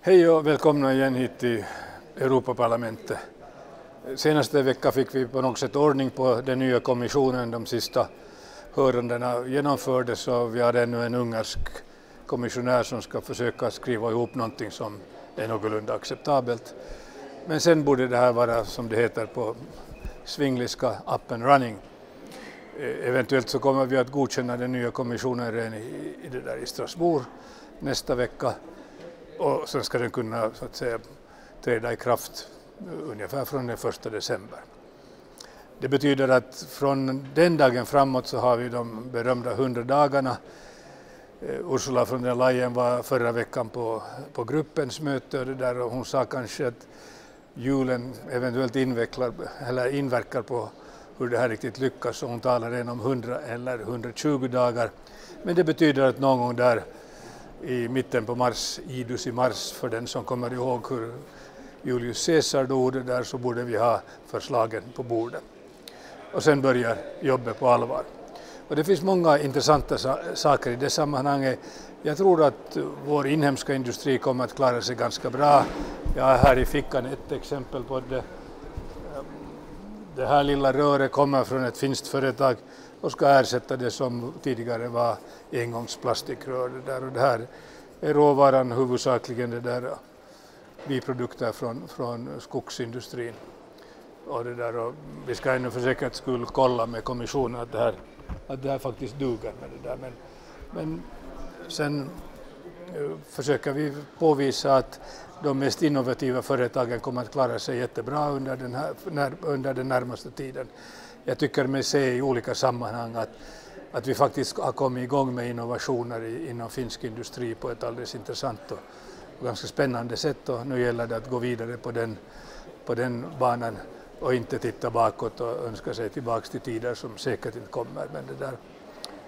Hej och välkomna igen hit till Europaparlamentet. Senaste veckan fick vi på något sätt ordning på den nya kommissionen. De sista hörandena genomfördes och vi har ännu en ungersk kommissionär som ska försöka skriva ihop någonting som är någorlunda acceptabelt. Men sen borde det här vara, som det heter på svingliska, up and running. Eventuellt så kommer vi att godkänna den nya kommissionen redan i Strasbourg nästa vecka. Och sen ska den kunna så att säga träda i kraft ungefär från den 1 december. Det betyder att från den dagen framåt så har vi de berömda 100 dagarna. Ursula von der Leyen var förra veckan på gruppens möte och hon sa kanske att julen eventuellt inverkar på hur det här riktigt lyckas, och hon talar redan om 100 eller 120 dagar. Men det betyder att någon gång där i mitten på mars, idus i mars, för den som kommer ihåg hur Julius Caesar dog där, så borde vi ha förslagen på bordet. Och sen börjar jobbet på allvar. Och det finns många intressanta saker i det sammanhanget. Jag tror att vår inhemska industri kommer att klara sig ganska bra. Jag har här i fickan ett exempel på det. Det här lilla röret kommer från ett finskt företag och ska ersätta det som tidigare var engångsplastikrör. Och det här är råvaran huvudsakligen och biprodukter från skogsindustrin. Och vi ska ännu för säkerhets skull kolla med kommissionen att det här faktiskt duger med det där. Men sen försöker vi påvisa att de mest innovativa företagen kommer att klara sig jättebra under den närmaste tiden. Jag tycker mig se i olika sammanhang att vi faktiskt har kommit igång med innovationer inom finsk industri på ett alldeles intressant och ganska spännande sätt. Och nu gäller det att gå vidare på den banan och inte titta bakåt och önska sig tillbaka till tider som säkert inte kommer. Men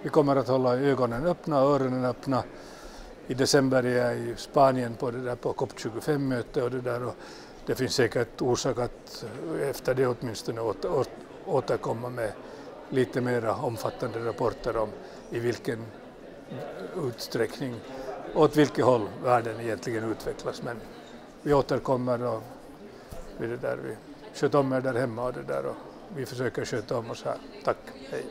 vi kommer att hålla ögonen öppna och öronen öppna. I december är jag i Spanien på COP25-möte och det finns säkert orsak att efter det åtminstone återkomma med lite mer omfattande rapporter om i vilken utsträckning och åt vilket håll världen egentligen utvecklas. Men vi återkommer och vi sköter om er där hemma och vi försöker sköta om oss här. Tack, hej.